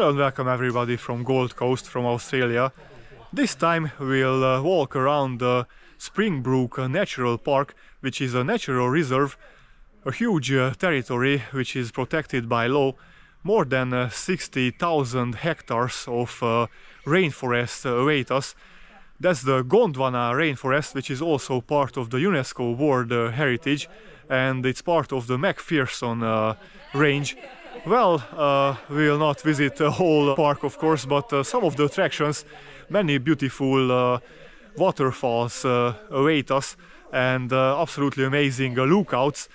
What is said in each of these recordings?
Hello and welcome everybody from Gold Coast, from Australia. This time we'll walk around the Springbrook Natural Park, which is a natural reserve, a huge territory which is protected by law. More than 60,000 hectares of rainforest await us. That's the Gondwana Rainforest, which is also part of the UNESCO World Heritage, and it's part of the McPherson range. Well, we will not visit the whole park, of course, but some of the attractions, many beautiful waterfalls await us, and absolutely amazing lookouts.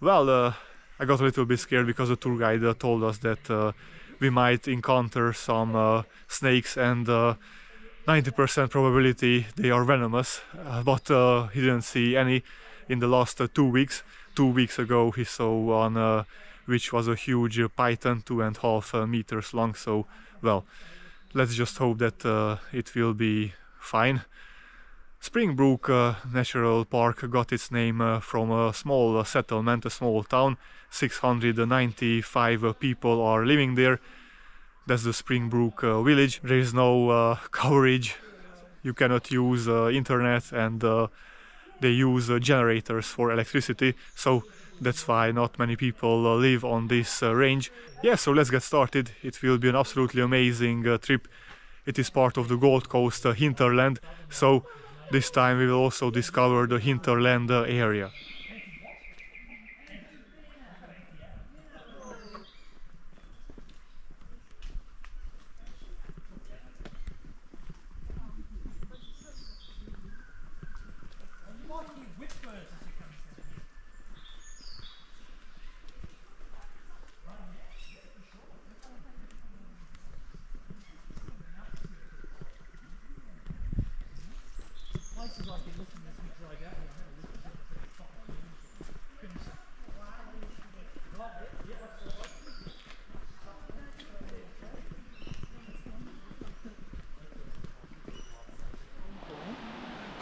Well, I got a little bit scared because the tour guide told us that we might encounter some snakes, and 90% probability they are venomous, but he didn't see any in the last 2 weeks. 2 weeks ago he saw one which was a huge python, 2.5 meters long, so well, let's just hope that it will be fine. Springbrook National Park got its name from a small settlement, a small town. 695 people are living there. That's the Springbrook village. There is no coverage, you cannot use internet, and they use generators for electricity, so that's why not many people live on this range. Yeah, so let's get started. It will be an absolutely amazing trip. It is part of the Gold Coast hinterland, so this time we will also discover the hinterland area.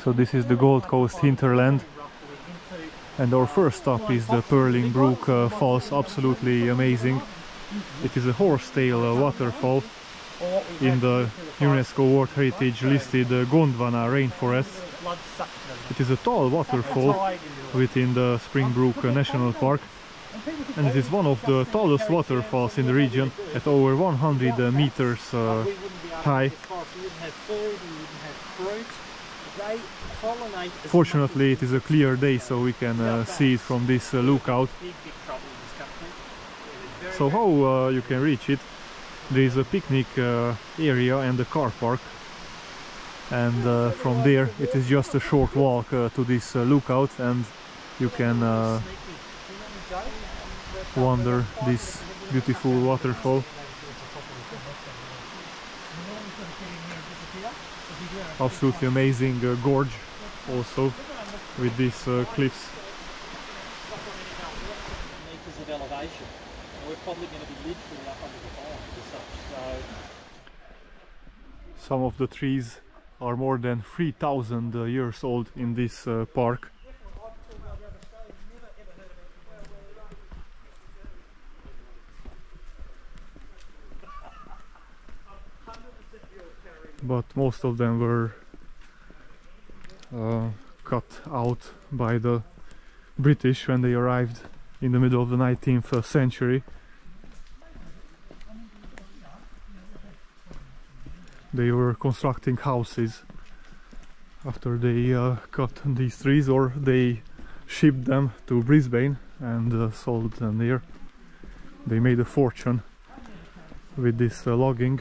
So this is the Gold Coast hinterland, and our first stop is the Purling Brook Falls. Absolutely amazing. It is a horsetail waterfall in the UNESCO World Heritage listed Gondwana Rainforest. It is a tall waterfall within the Springbrook National Park, and it is one of the tallest waterfalls in the region, at over 100 meters high. Fortunately, it is a clear day, so we can see it from this lookout. So how you can reach it? There is a picnic area and a car park, and from there it is just a short walk to this lookout, and you can wander this beautiful waterfall. Absolutely amazing gorge also with these cliffs. Meters of elevation, and we're probably going to be literally up under the pines as such. So some of the trees are more than 3,000 years old in this park. But most of them were cut out by the British when they arrived in the middle of the 19th century. They were constructing houses after they cut these trees, or they shipped them to Brisbane and sold them there. They made a fortune with this logging.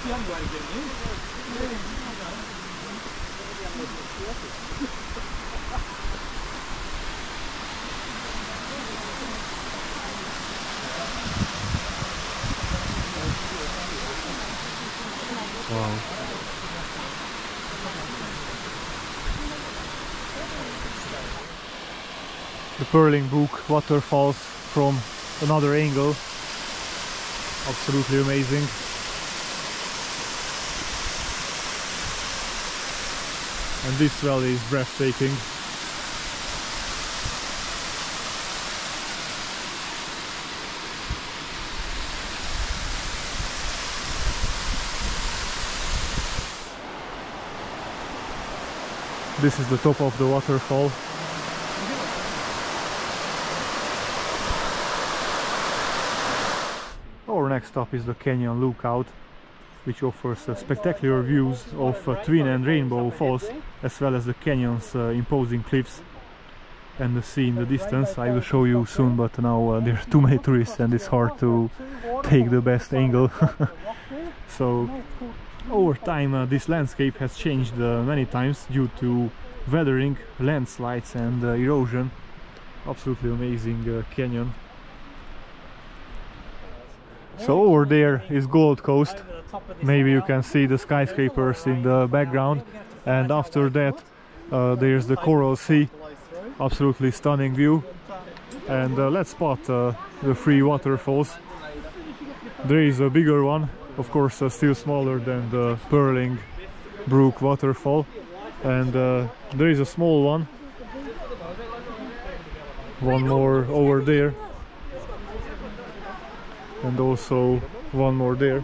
the only way to get in. Wow. The Purling Brook waterfalls from another angle. Absolutely amazing. And this valley is breathtaking. This is the top of the waterfall. Our next stop is the Canyon Lookout, which offers spectacular views of Twin and Rainbow Falls, as well as the canyon's imposing cliffs and the sea in the distance. I will show you soon, but now there are too many tourists and it's hard to take the best angle. So over time this landscape has changed many times due to weathering, landslides and erosion. Absolutely amazing canyon. So over there is Gold Coast. Maybe you can see the skyscrapers in the background, and after that there's the Coral Sea. Absolutely stunning view. And let's spot the 3 waterfalls. There is a bigger one, of course still smaller than the Purling Brook waterfall, and there is a small one more over there, and also one more there.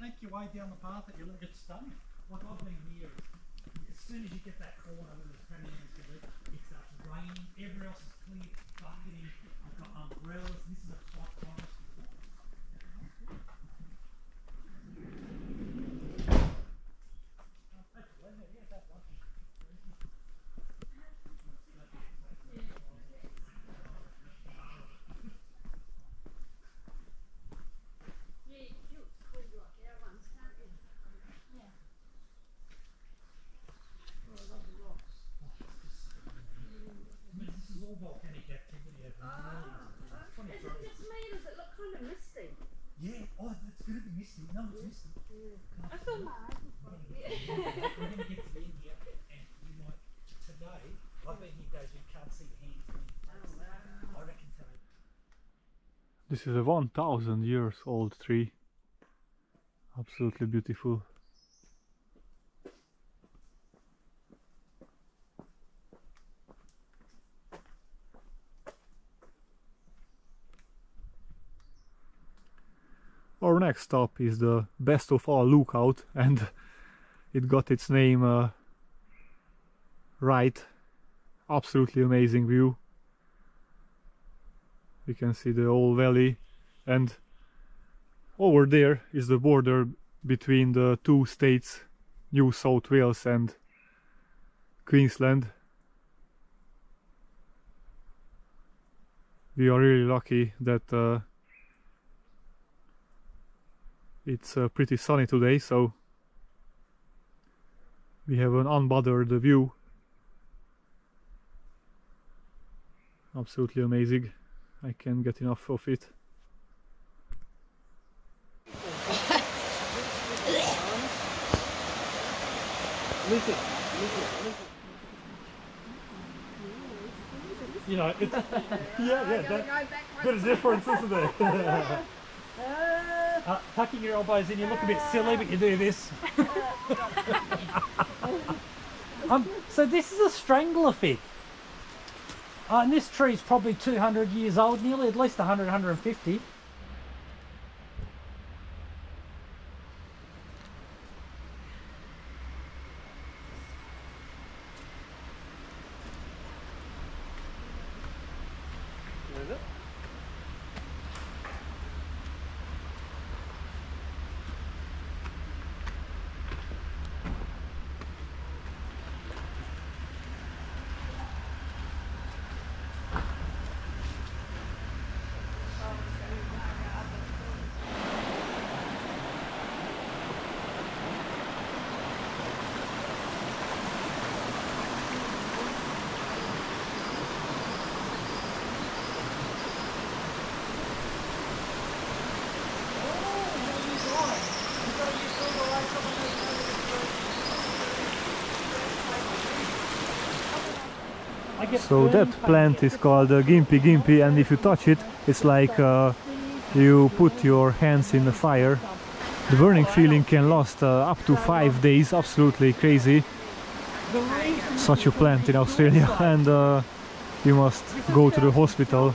Make your way down the path that you look at stunning. Like I've been here, as soon as you get that corner where the canyons can be, it starts raining, everywhere else is clear, bucketing, I've got umbrellas, this is a hot forest. Volcanic activity over there. Is it just me or does it look kind of misty? Yeah, oh, it's going to be misty. No, it's misty. I feel my eyes are We're going to get to the end here, and you might, today, I've been here days you can't see your hands. I reckon today. This is a 1000 years old tree. Absolutely beautiful. Our next stop is the Best of All Lookout, and it got its name right. Absolutely amazing view. You can see the whole valley, and over there is the border between the 2 states, New South Wales and Queensland. We are really lucky that it's pretty sunny today, so we have an unbothered view. Absolutely amazing. I can't get enough of it. You know, it's, yeah, bit of difference, isn't there? Tucking your elbows in, you look a bit silly, but you do this. So this is a strangler fig. And this tree is probably 200 years old, nearly, at least 100, 150. So that plant is called Gimpy Gimpy, and if you touch it, it's like you put your hands in the fire. The burning feeling can last up to 5 days, absolutely crazy. Such a plant in Australia, and you must go to the hospital.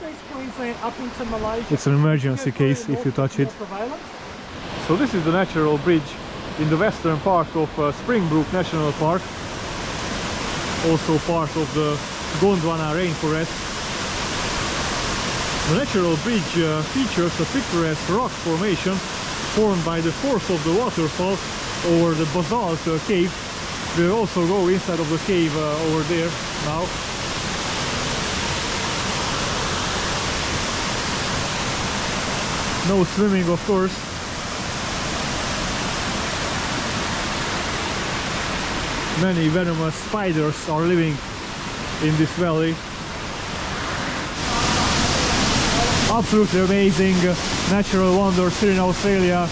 It's an emergency case if you touch it. So this is the natural bridge in the western part of Springbrook National Park, also part of the Gondwana Rainforest. The natural bridge features a picturesque rock formation formed by the force of the waterfall over the basalt cave. We'll also go inside of the cave over there now. No swimming, of course. Many venomous spiders are living in this valley. Absolutely amazing natural wonders here in Australia.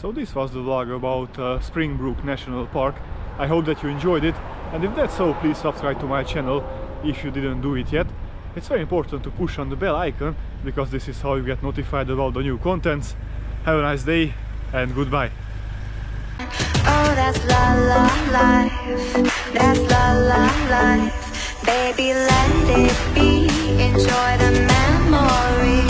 So this was the vlog about Springbrook National Park. I hope that you enjoyed it, and if that's so, please subscribe to my channel if you didn't do it yet. It's very important to push on the bell icon, because this is how you get notified about the new contents. Have a nice day and goodbye. Oh, that's la la life, that's la la life. Baby, let it be, enjoy the memory.